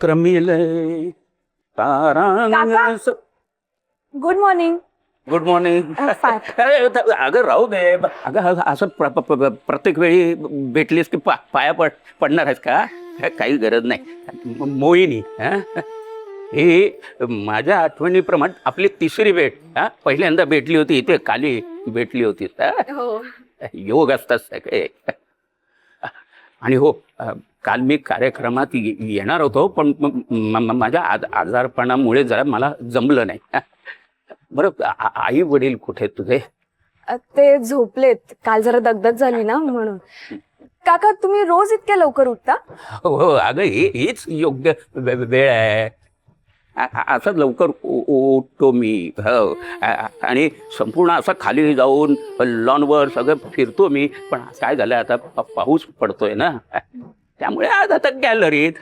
क्रमिले तारांग. Good morning. Good morning. अगं राहू दे. अगं असं प्रत्येक वेळी भेटलीस की पाया पडणार आहेस का? काही गरज नाही. मोहिनी ही माझ्या आठवणीप्रमाणे आपली तिसरी भेट. पहिल्यांदा भेटली होती इथे खाली भेटली होती. योग असतात सगळे. आणि हो, काल मी कार्यक्रमात येणार होतो पण माझ्या आजारपणामुळे जरा मला जमलं नाही. बरं, आई वडील कुठे तुझे? ते झोपलेत. काल जरा दगदग झाली ना म्हणून. काका तुम्ही रोज इतक्या लवकर उठता? हो अगं, हीच योग्य वेळ आहे. असं लवकर उठतो मी. हो, आणि संपूर्ण असं खाली जाऊन लॉनवर सगळं फिरतो मी. पण काय झालं, आता पाऊस पडतोय ना, त्यामुळे आज आता गॅलरीत.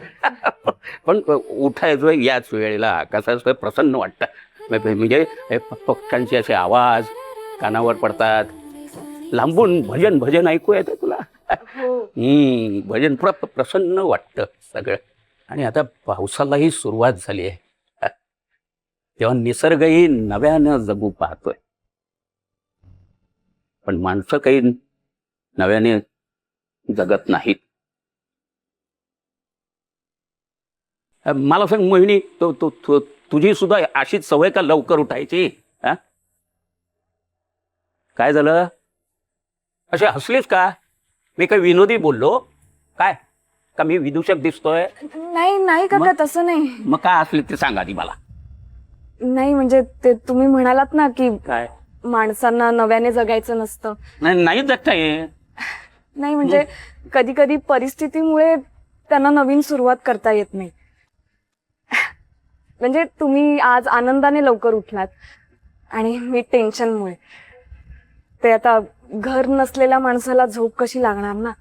पण उठायचं याच वेळेला कसं प्रसन्न वाटतं. म्हणजे पक्ष्यांचे असे आवाज कानावर पडतात. लांबून भजन ऐकू येतं तुला? भजन प्रसन्न वाटतं सगळं. आणि आता पावसालाही सुरुवात झाली आहे, तेव्हा निसर्गही नव्यानं जगू पाहतोय. पण माणसं काही नव्याने जगत नाहीत. मला सांग मोहिनी, तुझी सुद्धा अशीच सवय का लवकर उठायची? काय झालं? असे हसलीस का? मी काही विनोदी बोललो काय? का मी विदूषक दिसतोय? नाही काका, तसं नाही. मग काय असले ते सांगा आधी मला. नाही म्हणजे ते तुम्ही म्हणालात ना की काय माणसांना नव्याने जगायचं नसतं. नाही जगता ये. नाही म्हणजे कधी कधी परिस्थितीमुळे त्यांना नवीन सुरुवात करता येत नाही. म्हणजे तुम्ही आज आनंदाने लवकर उठलात आणि मी टेन्शनमुळे. ते आता घर नसलेल्या माणसाला झोप कशी लागणार ना?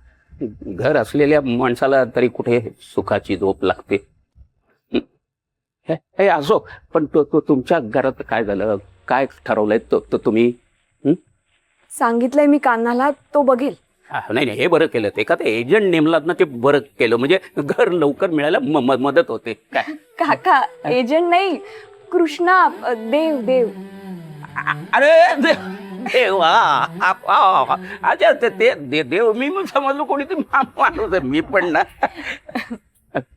घर असलेल्या माणसाला तरी कुठे सुखाची झोप लागते. हे असो, पण तुमच्या घरात काय झालं? काय ठरवलंय तुम्ही? सांगितलंय मी कान्हाला, तो बघेल. नाही, हे बरं केलं. ते का ते एजंट नेमलात ना, ते बरं केलं. म्हणजे घर लवकर मिळायला मदत होते. काय काका, एजंट नाही, कृष्णा. देव. अरे देवा. अच्छा, ते देव मी समजलो कोणी ते माणूस आहे. मी पण ना.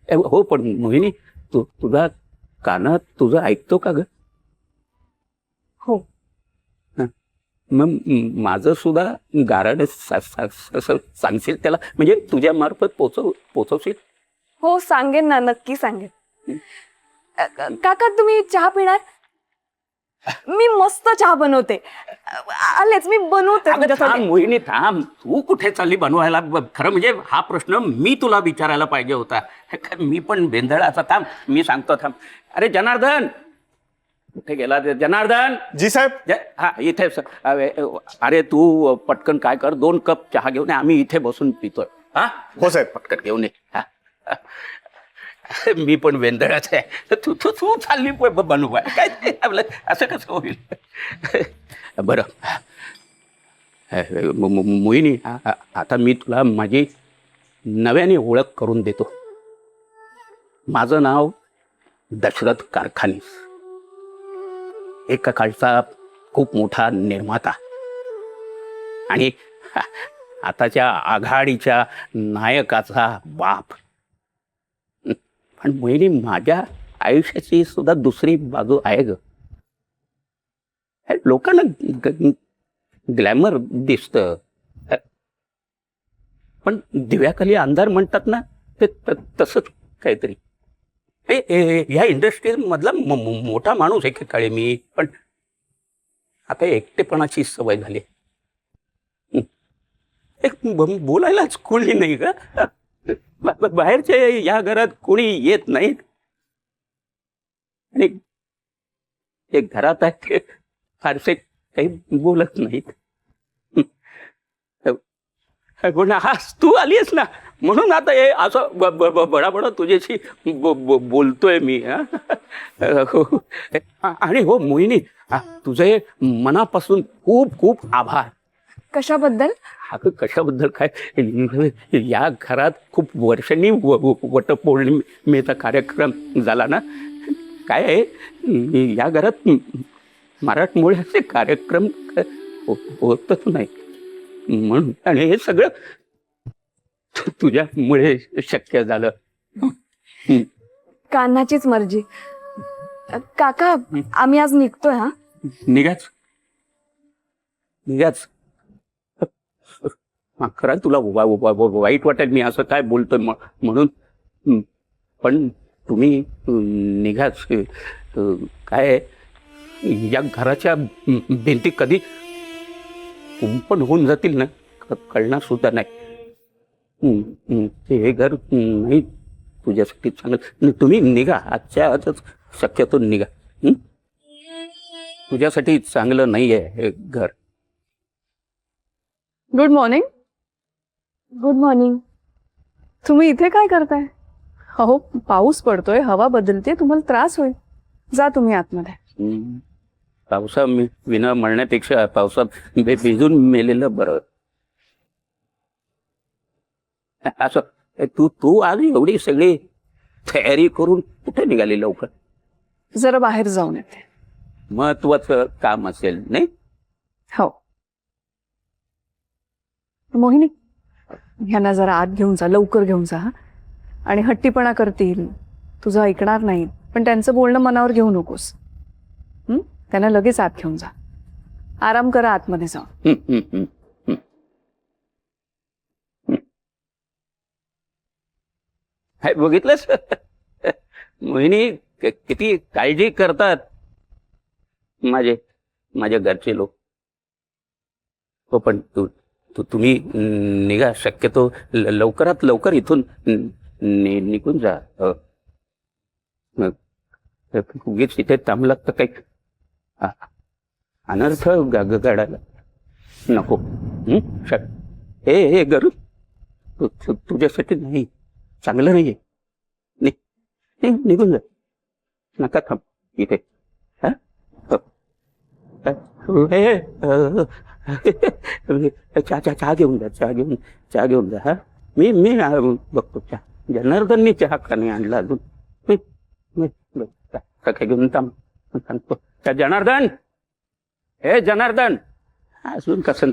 हो, पण मोहिनी, तुझा कानात तुझं ऐकतो का ग? हो. मग माझं सुद्धा गाराड सांगशील त्याला? म्हणजे तुझ्या मार्फत पोचवशील? हो सांगेन ना, नक्की सांगेन. काका तुम्ही चहा पिणार? मी मस्त चहा बनवते. आलेच, मी बनवते तुमच्यासाठी. मोहिनी थांब, तू कुठे चालली बनवायला? खरं म्हणजे हा प्रश्न मी तुला विचारायला पाहिजे होता. मी पण बेंधळाचा. थांब, मी सांगतो. थांब. अरे जनार्दन, कुठे गेला जनार्दन? जी साहेब. हा, इथे. अरे तू पटकन काय कर, 2 कप चहा घेऊन ये. आम्ही इथे बसून पितोय. हो साहेब. पटकन घेऊन ये. मी पण वेंदळाच आहे. तू चालली बनवाय काय? आपलं असं कसं होईल? बरं मोहिनी, आता मी तुला माझी नव्याने ओळख करून देतो. माझं नाव दशरथ कारखानीस. एका काळचा खूप मोठा निर्माता आणि आताच्या आघाडीच्या नायकाचा बाप. पण मोहिनी, माझ्या आयुष्याची सुद्धा दुसरी बाजू आहे ग. लोकांना ग्लॅमर दिसतं, पण दिव्याखाली अंधार म्हणतात ना, ते तसंच काहीतरी. ह्या इंडस्ट्री मधला मोठा माणूस एकेकाळी मी, पण आता एकटेपणाची सवय झाली. बोलायलाच कोणी नाही का? बाहेरच्या या घरात कोणी येत नाहीत आणि एक घरात आहे ते फारसे काही बोलत नाहीत. आज तू आलीस ना, म्हणून आता हे असं बडाबड तुझ्याशी बोलतोय मी. आणि हो मोहिनी, तुझे मनापासून खूप खूप आभार. कशाबद्दल? अगं कशाबद्दल काय, या घरात खूप वर्षांनी वटपौर्णिमेचा कार्यक्रम झाला ना. काय आहे, या घरात मराठमोळ्याचे कार्यक्रम होतच नाही म्हणून, आणि हे सगळं तुझ्यामुळे शक्य झालं. कान्हाचीच मर्जी. काका, आम्ही आज निघतोय. हा, निघाच निघाच. खरं तुला वाईट वाटेल मी असं काय बोलतोय म्हणून, पण तुम्ही निघाच. काय आहे, या घराच्या भिंती कधी कुंपण होऊन जातील ना, कळणार सुद्धा नाही. हे घर नाही तुझ्यासाठी चांगलं. तुम्ही निघा, आजच्या आजच शक्यतो निघा. तुझ्यासाठी चांगलं नाही आहे हे घर. Good morning. Good morning. तुम्ही इथे काय करताय? हो, पाऊस पडतोय, हवा बदलते, तुम्हाला त्रास होईल. जा तुम्ही आतमध्ये. पावसा विना मरण्यापेक्षा पावसात भिजून मेलेलं बरं. असं तू आज एवढी सगळी तयारी करून कुठे निघाली लवकर? जरा बाहेर जाऊन येते. महत्वाचं काम असेल नाही? हो. मोहिनी, ह्यांना जरा आत घेऊन जा, लवकर घेऊन जा. आणि हट्टीपणा करतील, तुझं ऐकणार नाही, पण त्यांचं बोलणं मनावर घेऊ नकोस. त्यांना लगेच आत घेऊन जा. आराम करा आतमध्ये जाऊन. बघितलंस मोहिनी, किती काळजी करतात माझ्या घरचे लोक. हो, पण तुम्ही निघा, शक्यतो लवकरात लवकर इथून निघून जा. उगीच तिथे थांबलात तर काही अनर्थ घडायला नको. हे घर तुझ्यासाठी नाही, चांगलं नाहीये. निघून जा, नका थांब इथे. चहा घेऊन जा, चहा घेऊन जा. हा, मी बघतो चहा. जनार्दननी चहा का नाही आणला अजून? काय घेऊन सांगतो. जनार्दन, हे जनार्दन, अजून कसं